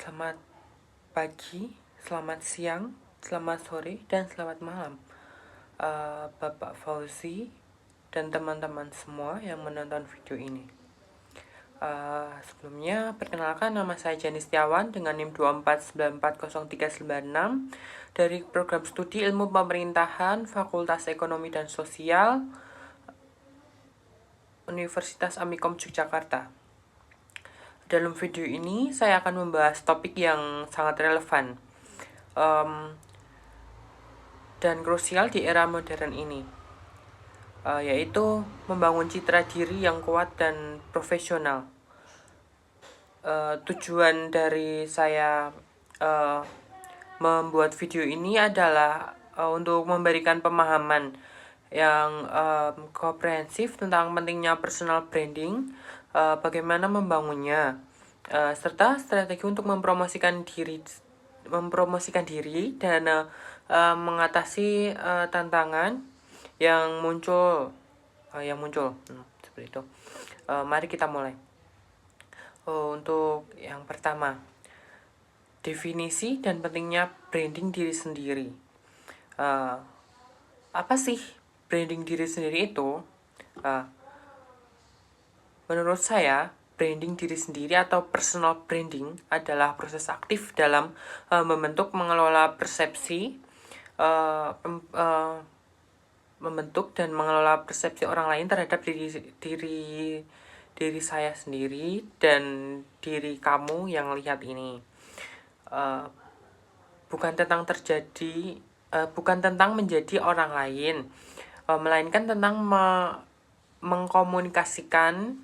Selamat pagi, selamat siang, selamat sore, dan selamat malam, Bapak Fauzi dan teman-teman semua yang menonton video ini. Sebelumnya, perkenalkan nama saya Jani Setiawan dengan NIM 249403996 dari Program Studi Ilmu Pemerintahan Fakultas Ekonomi dan Sosial Universitas Amikom Yogyakarta. Dalam video ini, saya akan membahas topik yang sangat relevan dan krusial di era modern ini, yaitu membangun citra diri yang kuat dan profesional. Tujuan dari saya membuat video ini adalah untuk memberikan pemahaman yang komprehensif tentang pentingnya personal branding, bagaimana membangunnya, serta strategi untuk mempromosikan diri dan mengatasi tantangan yang muncul seperti itu. Mari kita mulai. Untuk yang pertama, definisi dan pentingnya branding diri sendiri. Apa sih branding diri sendiri itu? Menurut saya, branding diri sendiri atau personal branding adalah proses aktif dalam membentuk, mengelola persepsi, membentuk dan mengelola persepsi orang lain terhadap diri saya sendiri dan diri kamu yang lihat ini. Bukan tentang menjadi orang lain, melainkan tentang mengkomunikasikan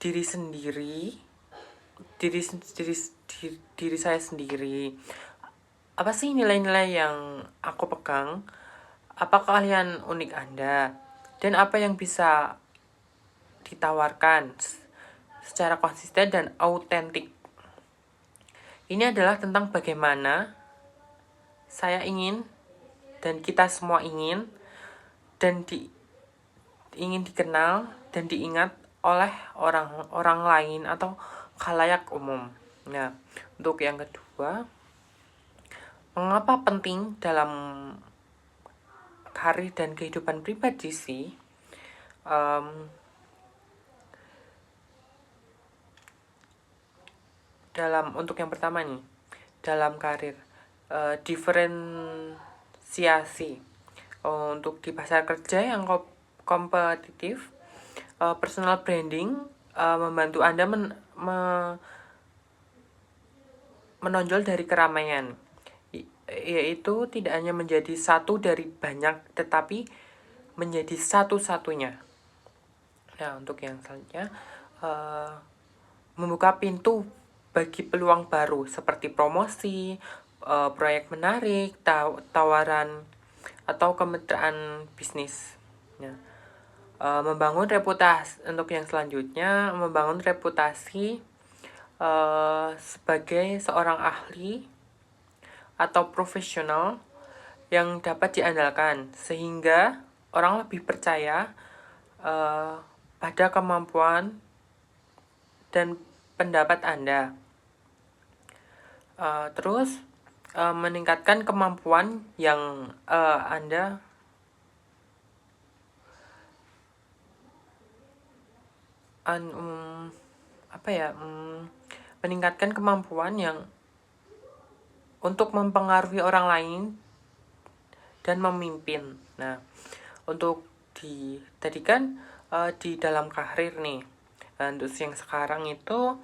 diri saya sendiri. Apa sih nilai-nilai yang aku pegang? Apa keahlian unik Anda? Dan apa yang bisa ditawarkan secara konsisten dan autentik? Ini adalah tentang bagaimana saya ingin dan kita semua ingin dan ingin dikenal dan diingat oleh orang lain atau khalayak umum. Nah, untuk yang kedua, mengapa penting dalam karir dan kehidupan pribadi sih? Untuk yang pertama nih, dalam karir, diferensiasi untuk di pasar kerja yang kompetitif, personal branding membantu Anda menonjol dari keramaian, yaitu tidak hanya menjadi satu dari banyak, tetapi menjadi satu-satunya. Nah, untuk yang selanjutnya, membuka pintu bagi peluang baru seperti promosi, proyek menarik, tawaran atau kemitraan bisnis. Nah, membangun reputasi. Untuk yang selanjutnya, membangun reputasi sebagai seorang ahli atau profesional yang dapat diandalkan, sehingga orang lebih percaya pada kemampuan dan pendapat Anda. Terus meningkatkan kemampuan yang Anda meningkatkan kemampuan yang untuk mempengaruhi orang lain dan memimpin. Nah, untuk tadi kan di dalam karir nih. Untuk yang sekarang itu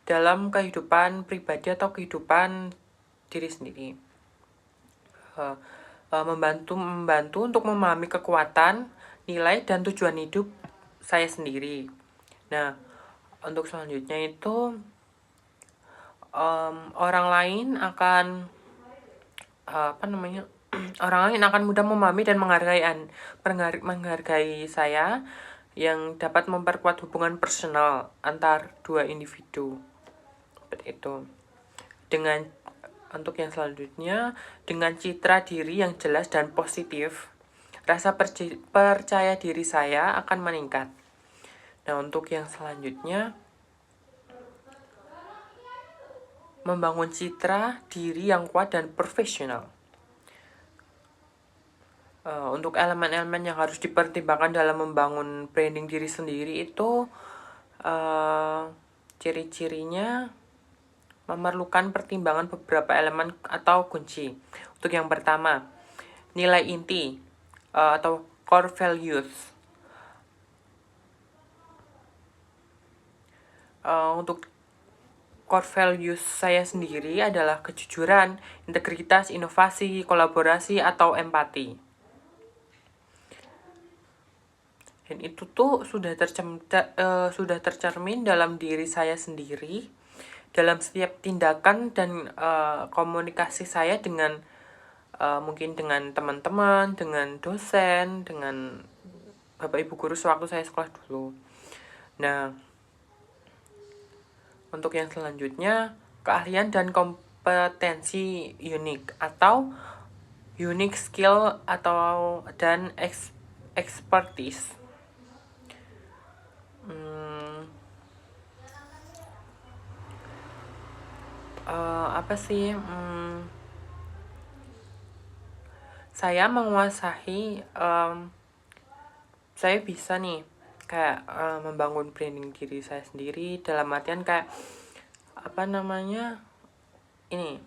dalam kehidupan pribadi atau kehidupan diri sendiri, membantu untuk memahami kekuatan, nilai, dan tujuan hidup saya sendiri. Nah, untuk selanjutnya itu orang lain akan mudah memahami dan menghargai saya, yang dapat memperkuat hubungan personal antar dua individu. Seperti itu. Untuk yang selanjutnya, dengan citra diri yang jelas dan positif, rasa percaya diri saya akan meningkat. Nah, untuk yang selanjutnya, membangun citra diri yang kuat dan profesional. Untuk elemen-elemen yang harus dipertimbangkan dalam membangun branding diri sendiri itu ciri-cirinya memerlukan pertimbangan beberapa elemen atau kunci. Untuk yang pertama, nilai inti atau core values. Untuk core values saya sendiri adalah kejujuran, integritas, inovasi, kolaborasi, atau empati. Dan itu tuh sudah tercermin dalam diri saya sendiri, dalam setiap tindakan dan komunikasi saya dengan mungkin dengan teman-teman, dengan dosen, dengan bapak ibu guru sewaktu saya sekolah dulu. Nah, untuk yang selanjutnya, keahlian dan kompetensi unik atau unique skill atau dan expertise. Apa sih? Saya menguasai, saya bisa nih kayak membangun branding diri saya sendiri dalam artian kayak ini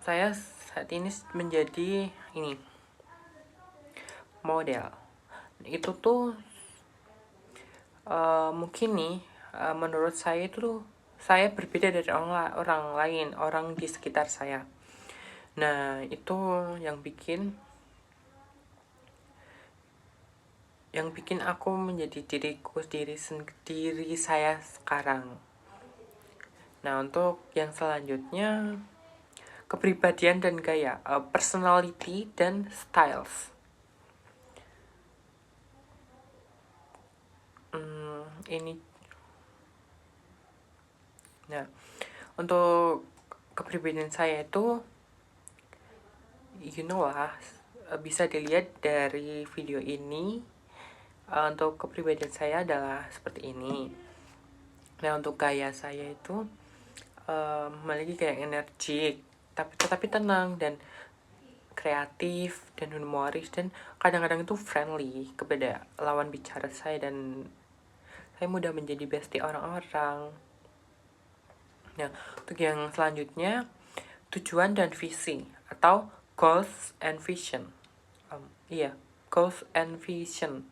saya saat ini menjadi model. Itu tuh mungkin nih menurut saya itu tuh saya berbeda dari orang lain, orang di sekitar saya. Nah, itu yang bikin aku menjadi diri saya sekarang. Nah, untuk yang selanjutnya, kepribadian dan gaya, personality dan styles. Nah, untuk kepribadian saya itu, bisa dilihat dari video ini. Untuk kepribadian saya adalah seperti ini. Nah, untuk gaya saya itu memiliki kayak energik, tetapi tenang dan kreatif dan humoris, dan kadang-kadang itu friendly kepada lawan bicara saya, dan saya mudah menjadi bestie orang-orang. Nah, untuk yang selanjutnya, tujuan dan visi atau goals and vision. Goals and vision.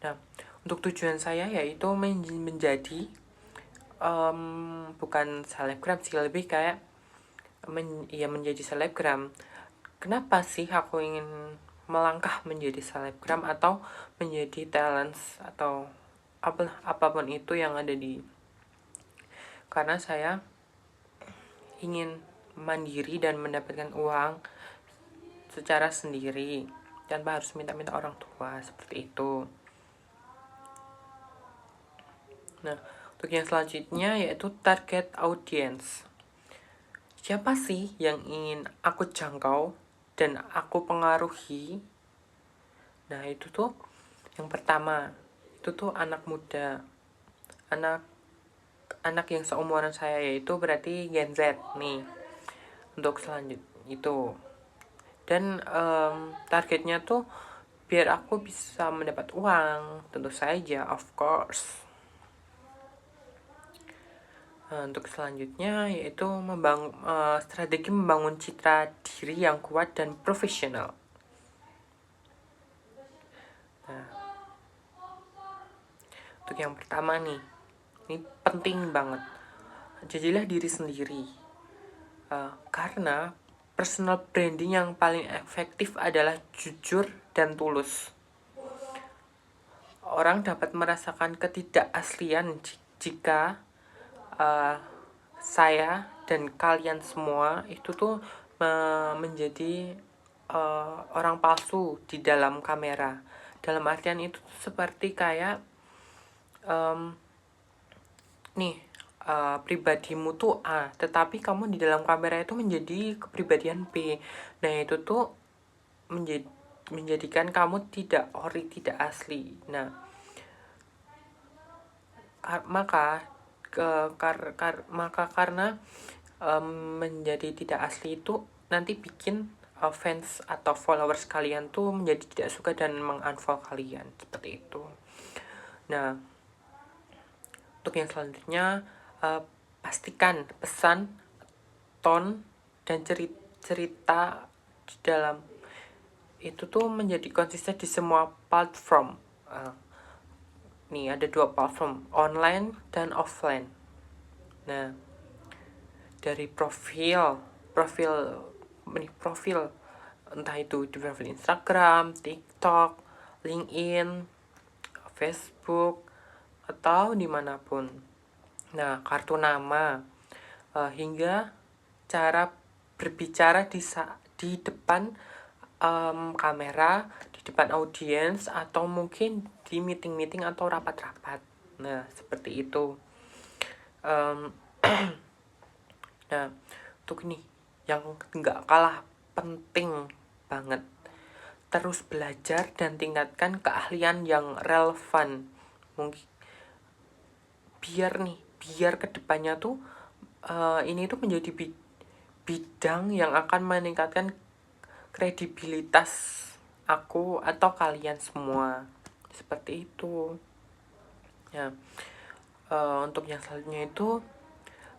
Nah, untuk tujuan saya yaitu menjadi bukan selebgram sih, lebih kayak menjadi selebgram. Kenapa sih aku ingin melangkah menjadi selebgram atau menjadi talent atau apapun itu yang ada karena saya ingin mandiri dan mendapatkan uang secara sendiri tanpa harus minta-minta orang tua, seperti itu. Nah, untuk yang selanjutnya yaitu target audience. Siapa sih yang ingin aku jangkau dan aku pengaruhi? Nah, itu tuh yang pertama, itu tuh anak muda. Anak yang seumuran saya, yaitu berarti Gen Z nih. Untuk selanjutnya itu. Dan targetnya tuh biar aku bisa mendapat uang, tentu saja, of course. Untuk selanjutnya yaitu strategi membangun citra diri yang kuat dan profesional. Nah, untuk yang pertama nih, ini penting banget. Jadilah diri sendiri. Karena personal branding yang paling efektif adalah jujur dan tulus. Orang dapat merasakan ketidakaslian jika saya dan kalian semua itu tuh menjadi orang palsu di dalam kamera. Dalam artian itu seperti kayak pribadimu tuh A, tetapi kamu di dalam kamera itu menjadi kepribadian B. Nah, itu tuh menjadikan kamu tidak asli. Nah, maka karena menjadi tidak asli itu nanti bikin fans atau followers kalian tuh menjadi tidak suka dan mengunfollow kalian, seperti itu. Nah, untuk yang selanjutnya, pastikan pesan, tone, dan cerita di dalam itu tuh menjadi konsisten di semua platform. Nih ada 2 platform, online dan offline. Nah, dari profil entah itu di profil Instagram, TikTok, LinkedIn, Facebook, atau dimanapun. Nah, kartu nama, hingga cara berbicara di depan kamera, di depan audiens, atau mungkin di meeting-meeting atau rapat-rapat. Nah, seperti itu. Nah, untuk ini yang nggak kalah penting banget, terus belajar dan tingkatkan keahlian yang relevan. Mungkin biar kedepannya tuh ini tuh menjadi bidang yang akan meningkatkan kredibilitas aku atau kalian semua, seperti itu. Ya, untuk yang selanjutnya itu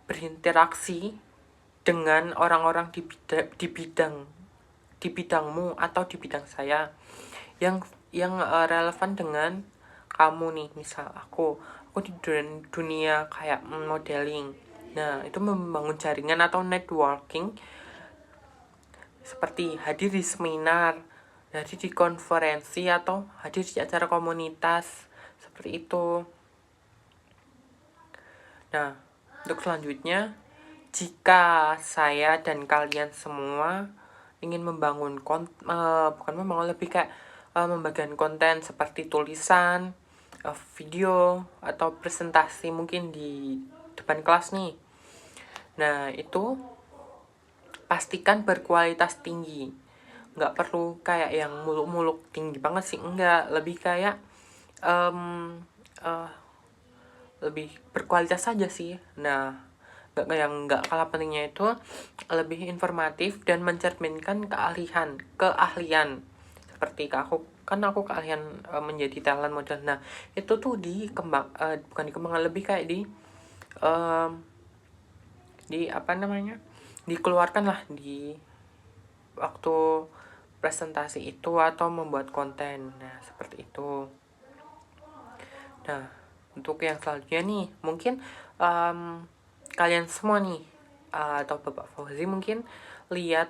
berinteraksi dengan orang-orang di bidangmu atau di bidang saya yang relevan dengan kamu nih. Misal aku di dunia kayak modeling. Nah, itu membangun jaringan atau networking, seperti hadir di seminar, hadir di konferensi, atau hadir di acara komunitas, seperti itu. Nah, untuk selanjutnya, jika saya dan kalian semua ingin membangun bukan membangun, lebih kayak membagikan konten seperti tulisan, video, atau presentasi mungkin di depan kelas nih. Nah, itu pastikan berkualitas tinggi. Nggak perlu kayak yang muluk-muluk tinggi banget sih, enggak. Lebih kayak lebih berkualitas saja sih. Nah, nggak kalah pentingnya itu lebih informatif dan mencerminkan keahlian. Seperti aku keahlian menjadi talent model. Nah, itu tuh bukan dikembangkan, lebih kayak dikeluarkan lah di waktu presentasi itu atau membuat konten. Nah, seperti itu. Nah, untuk yang selanjutnya nih, mungkin kalian semua nih atau Bapak Fauzi mungkin lihat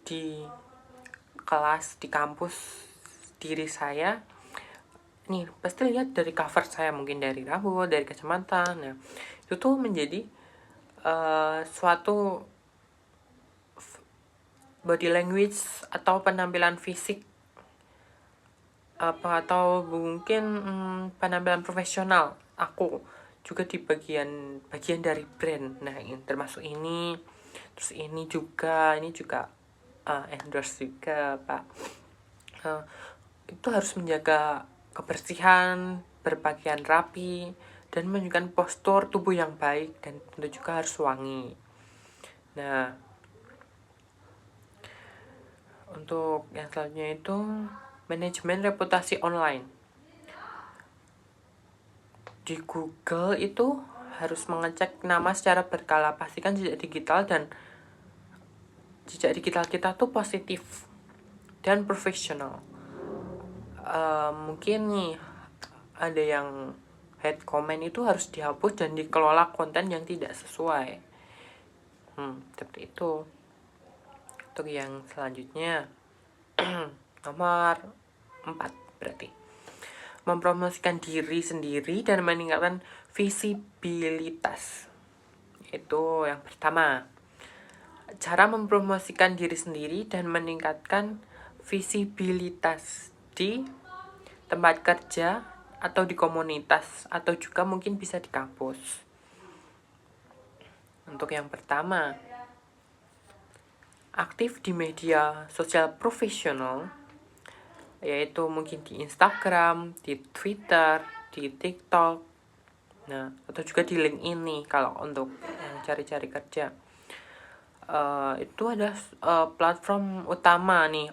di kelas, di kampus diri saya nih, pasti lihat dari cover saya, mungkin dari rambut, dari kacamata. Nah, itu tuh menjadi suatu body language atau penampilan fisik atau mungkin penampilan profesional aku juga di bagian dari brand. Nah, ini termasuk ini, terus ini juga endorse juga, Pak. Itu harus menjaga kebersihan, berpakaian rapi, dan menunjukkan postur tubuh yang baik, dan tentu juga harus wangi. Nah, untuk yang selanjutnya itu manajemen reputasi online. Di Google itu harus mengecek nama secara berkala, pastikan jejak digital kita tuh positif dan profesional. Mungkin nih ada yang head comment itu harus dihapus dan dikelola konten yang tidak sesuai. Seperti itu. Untuk yang selanjutnya nomor 4 berarti mempromosikan diri sendiri dan meningkatkan visibilitas. Itu yang pertama. Cara mempromosikan diri sendiri dan meningkatkan visibilitas di tempat kerja atau di komunitas, atau juga mungkin bisa di kampus. Untuk yang pertama, aktif di media sosial profesional yaitu mungkin di Instagram, di Twitter, di TikTok, nah atau juga di LinkedIn nih kalau untuk yang cari-cari kerja. Itu ada platform utama nih,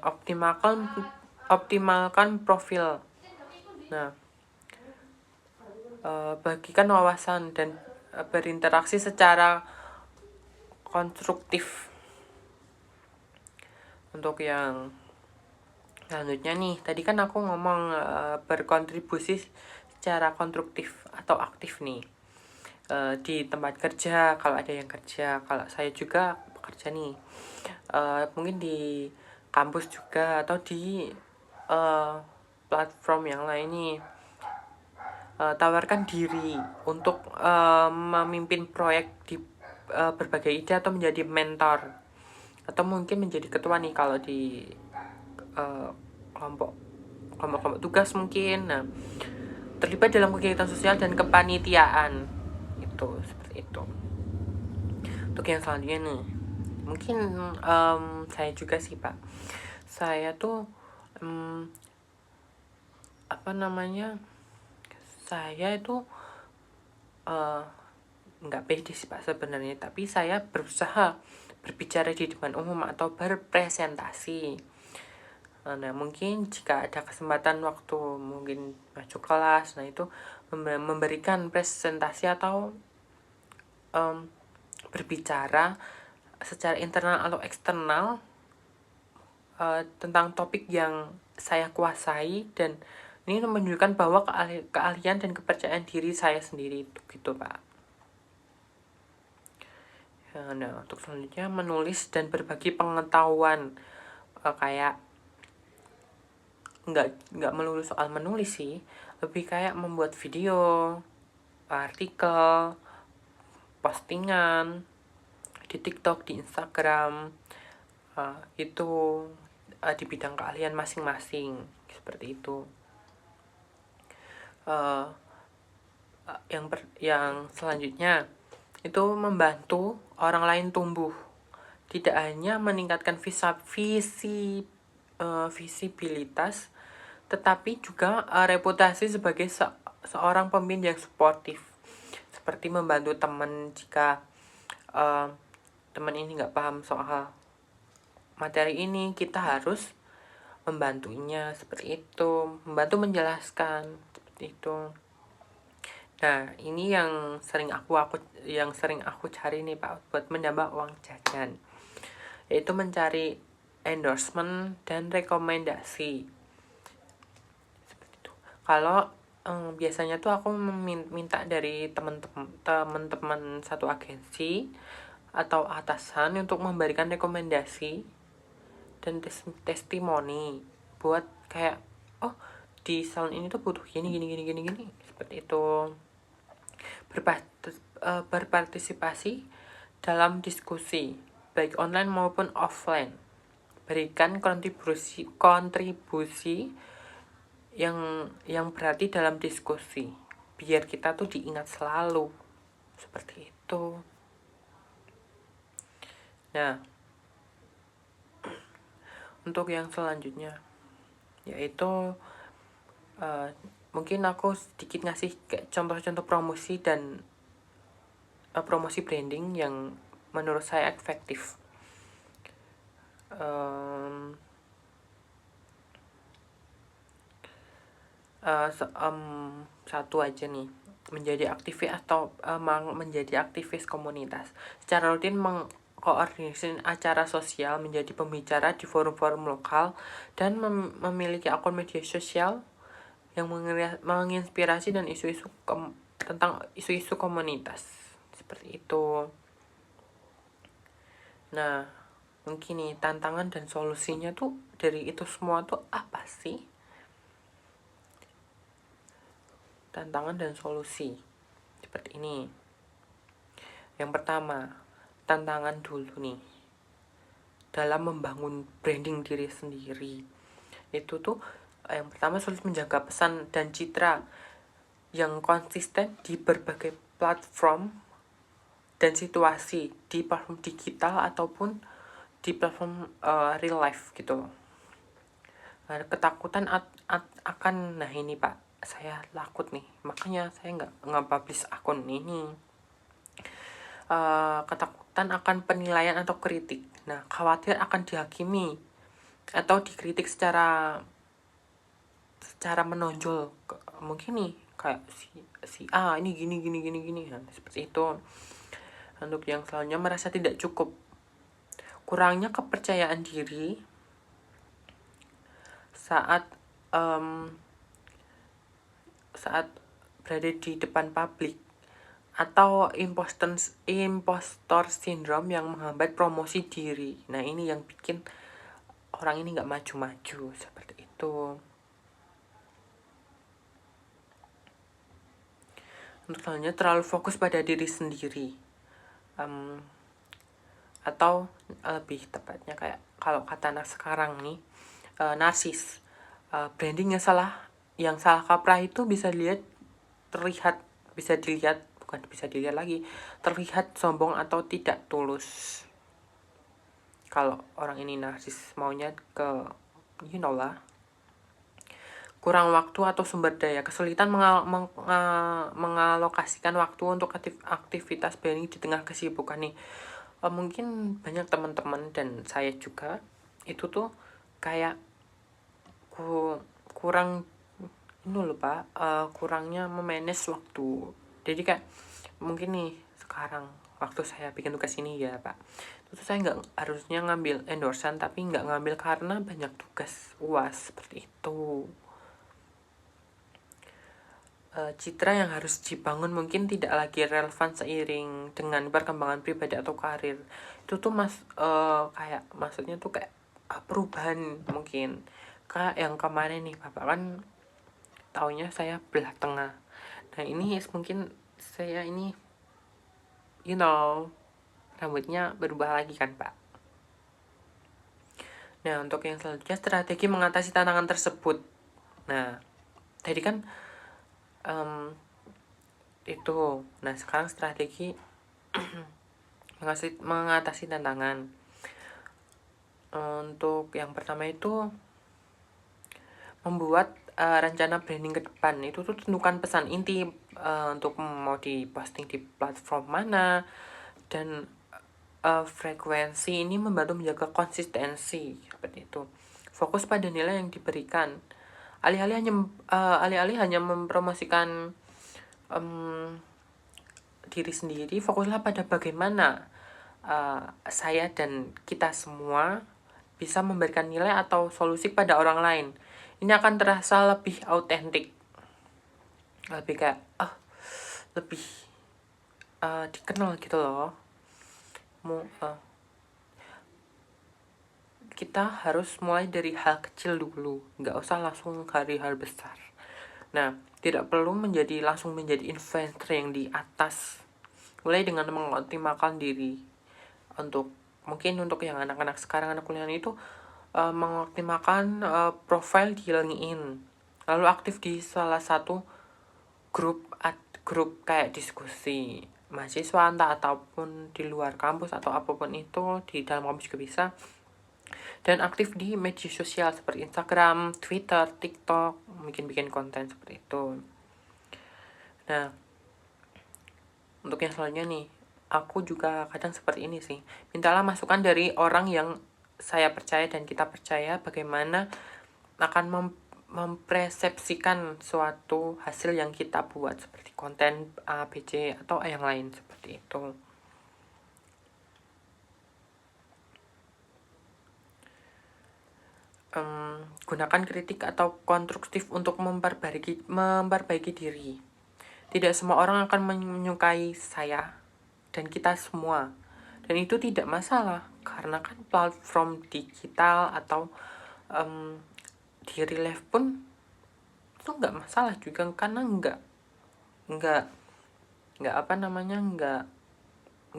optimalkan profil. Nah, bagikan wawasan dan berinteraksi secara konstruktif. Untuk yang selanjutnya nih, tadi kan aku ngomong berkontribusi secara konstruktif atau aktif nih di tempat kerja, kalau ada yang kerja. Kalau saya juga bekerja nih, mungkin di kampus juga atau di platform yang lain nih. Tawarkan diri untuk memimpin proyek di berbagai ide atau menjadi mentor atau mungkin menjadi ketua nih kalau di kelompok tugas mungkin. Nah, terlibat dalam kegiatan sosial dan kepanitiaan, itu seperti itu. Untuk yang selanjutnya nih, mungkin saya juga sih Pak, saya tuh saya itu nggak pede sih Pak sebenarnya, tapi saya berusaha berbicara di depan umum atau berpresentasi. Nah, mungkin jika ada kesempatan waktu mungkin masuk kelas, nah itu memberikan presentasi atau berbicara secara internal atau eksternal tentang topik yang saya kuasai, dan ini menunjukkan bahwa keahlian dan kepercayaan diri saya sendiri itu gitu Pak. Nah, untuk selanjutnya menulis dan berbagi pengetahuan, kayak nggak melulu soal menulis sih, lebih kayak membuat video, artikel, postingan di TikTok, di Instagram, itu di bidang keahlian masing-masing seperti itu. Yang selanjutnya itu membantu orang lain tumbuh, tidak hanya meningkatkan visibilitas, tetapi juga reputasi sebagai seorang pemimpin yang suportif, seperti membantu teman jika teman ini nggak paham soal materi ini, kita harus membantunya seperti itu, membantu menjelaskan seperti itu. Nah, ini yang sering aku cari nih Pak buat menambah uang jajan, yaitu mencari endorsement dan rekomendasi. Seperti itu. Kalau biasanya tuh aku minta dari teman-teman satu agensi atau atasan untuk memberikan rekomendasi dan testimoni buat kayak, oh di salon ini tuh butuh gini seperti itu. Berpartisipasi dalam diskusi baik online maupun offline, berikan kontribusi yang berarti dalam diskusi biar kita tuh diingat selalu seperti itu. Nah, untuk yang selanjutnya yaitu mungkin aku sedikit ngasih kayak contoh-contoh promosi dan promosi branding yang menurut saya efektif. Satu aja nih, menjadi aktivis komunitas, secara rutin mengkoordinasi acara sosial, menjadi pembicara di forum-forum lokal, dan memiliki akun media sosial yang menginspirasi dan tentang isu-isu komunitas seperti itu. Nah, mungkin nih tantangan dan solusinya tuh dari itu semua tuh apa sih? Tantangan dan solusi seperti ini. Yang pertama, tantangan dulu nih dalam membangun branding diri sendiri. Itu tuh yang pertama, sulit menjaga pesan dan citra yang konsisten di berbagai platform dan situasi, di platform digital ataupun di platform real life gitu. ketakutan akan, nah ini Pak, saya takut nih, makanya saya nggak publish akun ini. Ketakutan akan penilaian atau kritik. Nah, khawatir akan dihakimi atau dikritik secara menonjol. Mungkin nih kayak si A ini gini gini gini gini, nah, seperti itu. Untuk yang selanjutnya, merasa tidak cukup, kurangnya kepercayaan diri saat saat berada di depan publik, atau impostor syndrome yang menghambat promosi diri. Nah, ini yang bikin orang ini nggak maju-maju, seperti itu. Untuk selanjutnya, terlalu fokus pada diri sendiri, atau lebih tepatnya kayak kalau kata anak sekarang nih, narsis. Branding yang salah kaprah itu bisa dilihat terlihat sombong atau tidak tulus. Kalau orang ini narsis, maunya ke lah, kurang waktu atau sumber daya, kesulitan mengalokasikan waktu untuk aktivitas branding di tengah kesibukan nih. Mungkin banyak teman-teman dan saya juga itu tuh kayak kurang ini loh Pak, kurangnya memanage waktu. Jadi kayak mungkin nih sekarang waktu saya bikin tugas ini ya Pak, itu saya nggak harusnya ngambil endorsan, tapi nggak ngambil karena banyak tugas UAS, seperti itu. Citra yang harus dibangun mungkin tidak lagi relevan seiring dengan perkembangan pribadi atau karir. Itu tuh kayak maksudnya tuh kayak perubahan mungkin. Kayak yang kemarin nih Bapak kan taunya saya belah tengah. Nah, ini mungkin saya ini rambutnya berubah lagi kan Pak. Nah, untuk yang selanjutnya, strategi mengatasi tantangan tersebut. Nah, tadi kan itu. Nah, sekarang strategi mengatasi tantangan. Untuk yang pertama itu membuat rencana branding ke depan. Itu tuh tentukan pesan inti untuk mau diposting di platform mana, dan frekuensi ini membantu menjaga konsistensi, seperti itu. Fokus pada nilai yang diberikan. Alih-alih hanya mempromosikan diri sendiri, fokuslah pada bagaimana saya dan kita semua bisa memberikan nilai atau solusi pada orang lain. Ini akan terasa lebih autentik, lebih kayak lebih dikenal gitu loh. Kita harus mulai dari hal kecil dulu, nggak usah langsung hari hal besar. Nah, tidak perlu langsung menjadi influencer yang di atas. Mulai dengan mengoptimalkan diri. Mungkin untuk yang anak-anak sekarang, anak kuliah itu mengoptimalkan profil di LinkedIn, lalu aktif di salah satu grup kayak diskusi mahasiswa, ataupun di luar kampus atau apapun itu, di dalam kampus juga bisa. Dan aktif di media sosial seperti Instagram, Twitter, TikTok, bikin konten seperti itu. Nah, untuk yang selanjutnya nih, aku juga kadang seperti ini sih. Mintalah masukan dari orang yang saya percaya dan kita percaya, bagaimana akan mempersepsikan suatu hasil yang kita buat, seperti konten A, B, C, atau yang lain, seperti itu. Gunakan kritik atau konstruktif untuk memperbaiki diri. Tidak semua orang akan menyukai saya dan kita semua, dan itu tidak masalah, karena kan platform digital atau di real life pun itu nggak masalah juga, karena nggak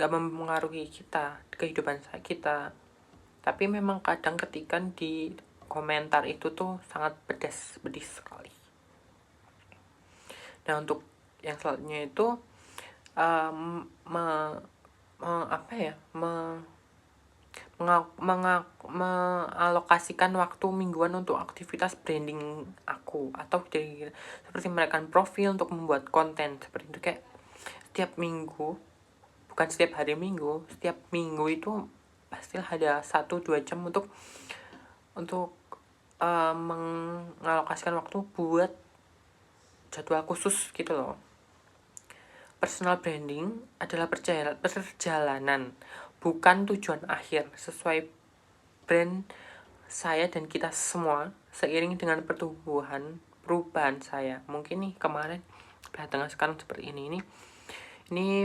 mempengaruhi kita, kehidupan kita. Tapi memang kadang ketika di komentar itu tuh sangat pedis sekali. Nah, untuk yang selanjutnya itu mengalokasikan waktu mingguan untuk aktivitas branding aku, atau seperti merekam profil untuk membuat konten seperti itu. Kayak setiap minggu, bukan setiap hari minggu, setiap minggu itu pasti ada 1-2 jam untuk mengalokasikan waktu buat jadwal khusus gitu loh. Personal branding adalah perjalanan, bukan tujuan akhir. Sesuai brand saya dan kita semua, seiring dengan perubahan saya. Mungkin nih kemarin belakangan sekarang seperti ini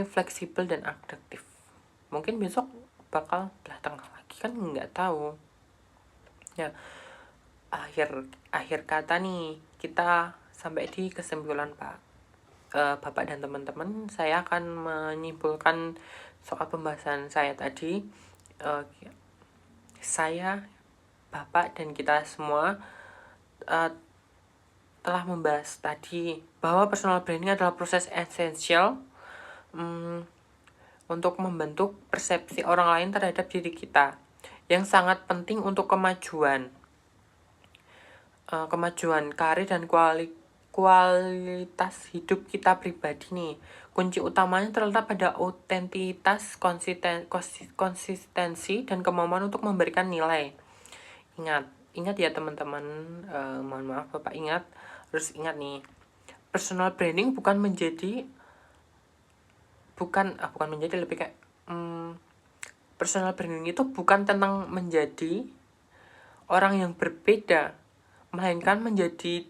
fleksibel dan adaptif. Mungkin besok bakal belakangan lagi, kan nggak tahu. Ya, akhir kata nih, kita sampai di kesimpulan Bapak dan teman-teman. Saya akan menyimpulkan soal pembahasan saya tadi. Saya, Bapak, dan kita semua telah membahas tadi bahwa personal branding adalah proses esensial untuk membentuk persepsi orang lain terhadap diri kita, yang sangat penting untuk kemajuan karir dan kualitas hidup kita pribadi nih. Kunci utamanya terletak pada autentitas, konsistensi, dan kemampuan untuk memberikan nilai. Ingat ya teman-teman, mohon maaf Bapak harus ingat nih. Personal branding bukan menjadi lebih kayak personal branding itu bukan tentang menjadi orang yang berbeda, melainkan menjadi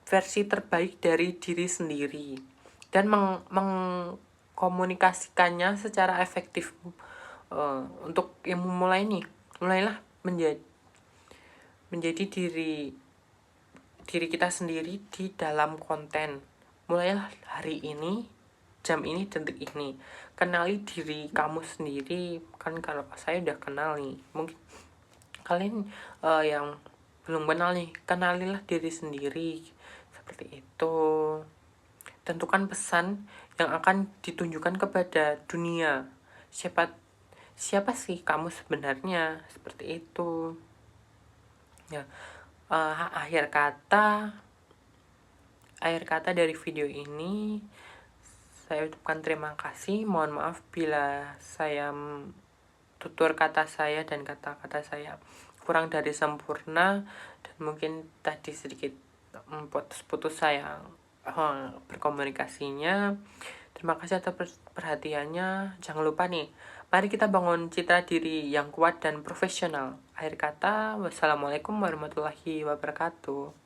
versi terbaik dari diri sendiri dan mengkomunikasikannya secara efektif. Untuk yang mulailah menjadi diri kita sendiri di dalam konten. Mulailah hari ini, jam ini, detik ini. Kenali diri kamu sendiri. Kan kalau saya udah kenal nih, mungkin kalian yang belum kenal nih, kenalilah diri sendiri. Seperti itu. Tentukan pesan yang akan ditunjukkan kepada dunia. Siapa sih kamu sebenarnya? Seperti itu. Ya, akhir kata dari video ini, saya ucapkan terima kasih. Mohon maaf bila saya tutur kata saya dan kata-kata saya kurang dari sempurna, dan mungkin tadi sedikit putus-putus saya berkomunikasinya. Terima kasih atas perhatiannya. Jangan lupa nih, mari kita bangun citra diri yang kuat dan profesional. Akhir kata, wassalamualaikum warahmatullahi wabarakatuh.